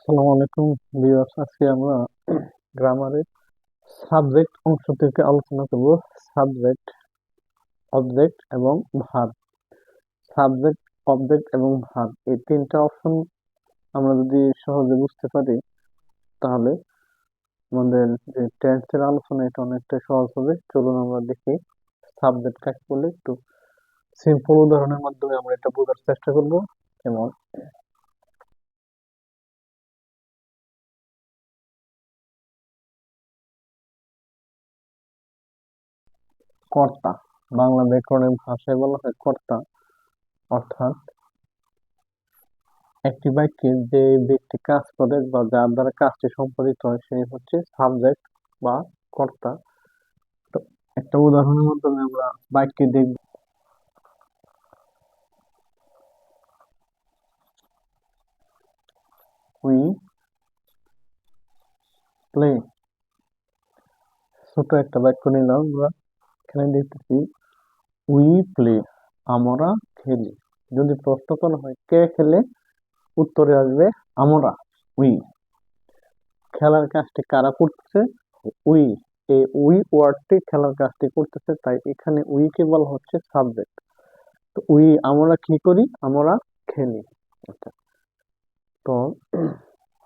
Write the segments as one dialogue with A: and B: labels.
A: আসসালামু আলাইকুম ভিউয়ার্স। আজকে আমরা গ্রামারের সাবজেক্ট অংশ থেকে আলোচনা করব। সাবজেক্ট, অবজেক্ট এবং ভার্ব। সাবজেক্ট, অবজেক্ট এবং ভার্ব এই তিনটা অপশন আমরা যদি সহজে বুঝতে পারি, তাহলে আমাদের যে টেন্সের আলোচনা এটা অনেকটা সহজ হবে। চলুন আমরা দেখি সাবজেক্ট কাকে বলে। একটু সিম্পল উদাহরণের মাধ্যমে আমরা এটা বোঝার চেষ্টা করব। যেমন কর্তা, বাংলা ব্যাকরণের ভাষায় বলা হয় কর্তা। অর্থাৎ একটি বাক্যে যে ব্যক্তি কাজ করে বা যার দ্বারা কাজটি সম্পাদিত হয় সেই হচ্ছে সাবজেক্ট বা কর্তা। তো একটা উদাহরণের মাধ্যমে আমরা বাক্যে দেখব। উই প্লে, ছোট একটা বাক্য নিলাম আমরা। এখানে দেখতেছি উই প্লে, আমরা খেলি। যদি প্রশ্ন করা হয় কে খেলে, উত্তরে আসবে আমরা, উই। খেলার কাজটি কারা করতেছে, উই। এই উই ওয়ার্ডটি খেলার কাজটি করতেছে, তাই এখানে উই কে বলা হচ্ছে সাবজেক্ট। তো উই আমরা কি করি, আমরা খেলি। আচ্ছা, তো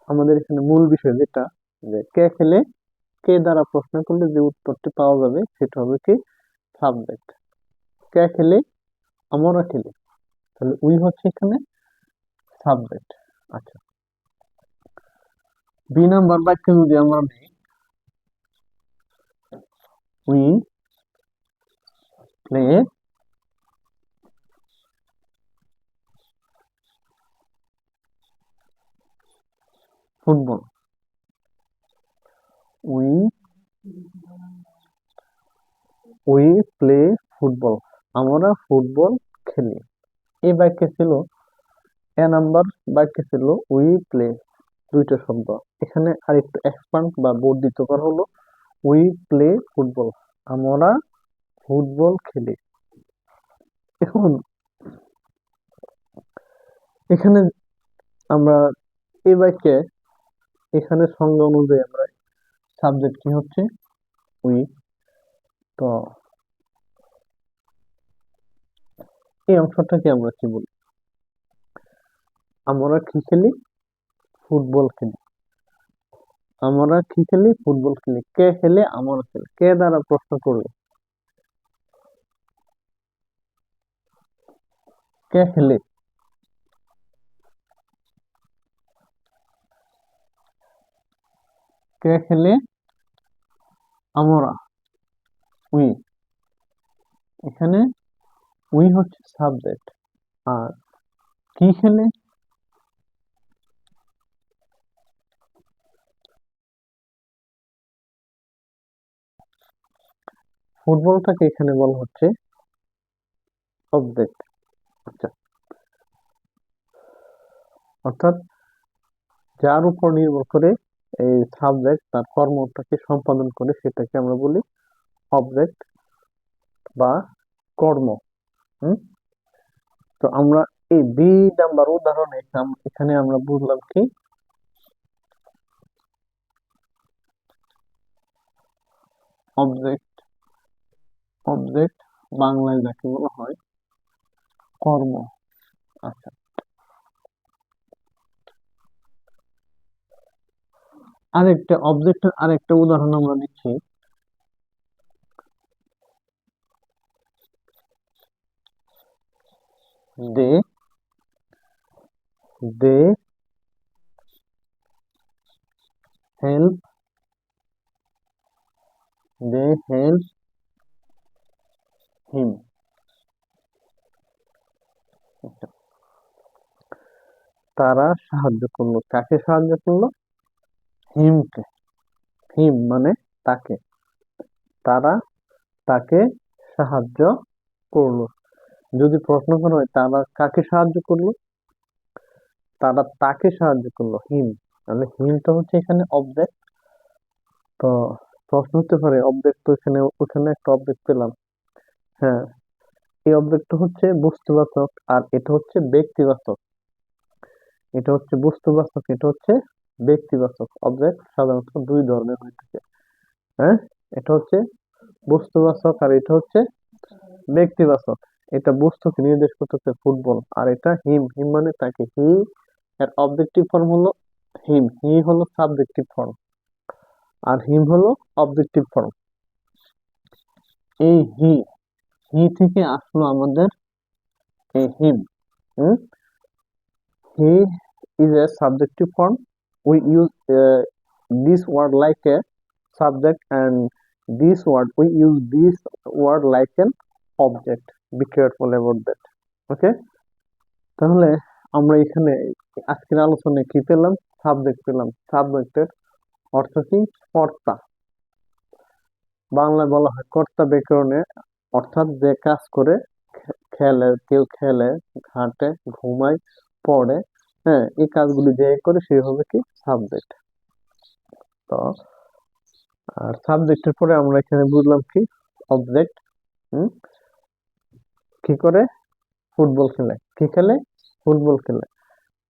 A: আমাদের এখানে মূল বিষয় যেটা, যে কে খেলে, কে দ্বারা প্রশ্ন করলে যে উত্তরটি পাওয়া যাবে সেটা হবে কি সাবজেক্ট। কে খেলে, আমরা খেলি, তাহলে উই হচ্ছে এখানে সাবজেক্ট। আচ্ছা, বি নাম্বার বাক্য যদি আমরা নিই, we play football. We we play football, আমরা ফুটবল খেলি। এই বাক্যে ছিল, এ নাম্বার বাক্যে ছিল উই প্লে, দুইটা শব্দ। এখানে আরেকটু এক্সপান্ড বা বর্ধিত করা হলো, উই প্লে ফুটবল, আমরা ফুটবল খেলি। এখন এখানে আমরা এই বাক্যে, এখানে সংজ্ঞা অনুযায়ী আমরা সাবজেক্ট কি হচ্ছে উই। তো এই অংশটাকে আমরা কি বলি, আমরা কি খেলি, ফুটবল খেলি। আমরা কি খেলি, ফুটবল খেলি। কে খেলে, আমরা খেলি। কে দ্বারা প্রশ্ন করলে, কে খেলে, কে খেলে, আমরা, উই। এখানে উই হচ্ছে সাবজেক্ট, আর কি খেলে, ফুটবলটাকে এখানে বলা হচ্ছে অবজেক্ট। আচ্ছা, অর্থাৎ যার উপর নির্ভর করে এই সাবজেক্ট তার কর্মটাকে সম্পাদন করে সেটাকে আমরা বলি অবজেক্ট বা কর্ম। হুম। তো আমরা এই বি নাম্বার উদাহরণে এখানে আমরা বুঝলাম কি অবজেক্ট, অবজেক্ট বাংলায় যাকে বলা হয় কর্ম। আচ্ছা, আরেকটা অবজেক্টের আরেকটা উদাহরণ আমরা দিচ্ছি। They they help, they help him. তারা সাহায্য করলো, কাকে সাহায্য করলো, হিমকে। হিম মানে তাকে, তারা তাকে সাহায্য করলো। যদি প্রশ্ন করা হয় তারা কাকে সাহায্য করলো, তারা তাকে সাহায্য করলো, হিম। তাহলে হিমটা হচ্ছে এখানে অবজেক্ট। তো প্রশ্ন হতে পারে অবজেক্ট তো এখানে, ওখানে একটা অবজেক্ট পেলাম। হ্যাঁ, এই অবজেক্টটা হচ্ছে বস্তুবাচক আর এটা হচ্ছে ব্যক্তিবাচক। এটা হচ্ছে বস্তুবাচক, এটা হচ্ছে ব্যক্তিবাচক অবজেক্ট সাধারণত দুই ধরনের হয়ে থাকে। হ্যাঁ, এটা হচ্ছে বস্তুবাচক আর এটা হচ্ছে ব্যক্তিবাচক। এটা বস্তুকে নির্দেশ করতেছে ফুটবল, আর এটা হিম। হিম মানে তাকে। হি এর অবজেক্টিভ ফর্ম হলো হিম। হি হলো সাবজেক্টিভ ফর্ম আর হিম হলো অবজেক্টিভ ফর্ম। এই হি, হি থেকে আসলো আমাদের এই হিম। হুম, হি is a subjective form. We use this word like a subject, and we use this word like an object. Be careful about that. Okay? তাহলে আমরা এখানে আজকের আলোচনায় কি পেলাম? সাবজেক্ট পেলাম। সাবজেক্টের অর্থ কি? কর্তা। বাংলায় বলা হয় কর্তা ব্যাকরণে, অর্থাৎ যে কাজ করে, খেলে, কেউ খেলে, হাঁটে, ঘুমায়, পড়ে, হ্যাঁ, এই কাজগুলি যে করে সে হবে কি? সাবজেক্ট। তো আর সাবজেক্টের পরে আমরা এখানে বুঝলাম কি? অবজেক্ট। হুম, কি করে? ফুটবল খেলে। কি খেলে? ফুটবল খেলে।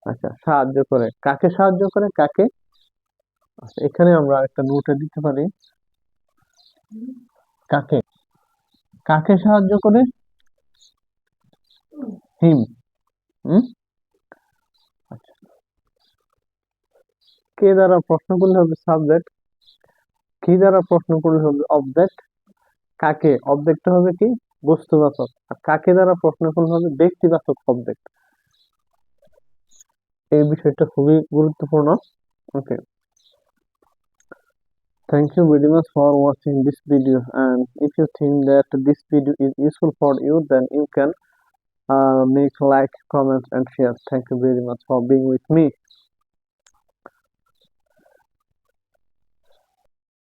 A: আচ্ছা, সাহায্য করে। কাকে সাহায্য করে? কাকে? আচ্ছা, এখানে আমরা একটা নোটে দিতে পারি। কাকে? কাকে সাহায্য করে? হিম। হুম, আচ্ছা। কে দ্বারা প্রশ্ন করলে হবে সাবজেক্ট। কি দ্বারা প্রশ্ন করলে হবে অবজেক্ট। কাকে? অবজেক্ট হবে কি? বস্তুবাচক। আর কাকে দ্বারা প্রশ্ন করলে হবে ব্যক্তিবাচক অবজেক্ট। এই বিষয়টা খুবই গুরুত্বপূর্ণ। ওকে, thank you very much for watching this video, and if you think that this video is useful for you, then you can make like, comment and share. Thank you very much for being with me.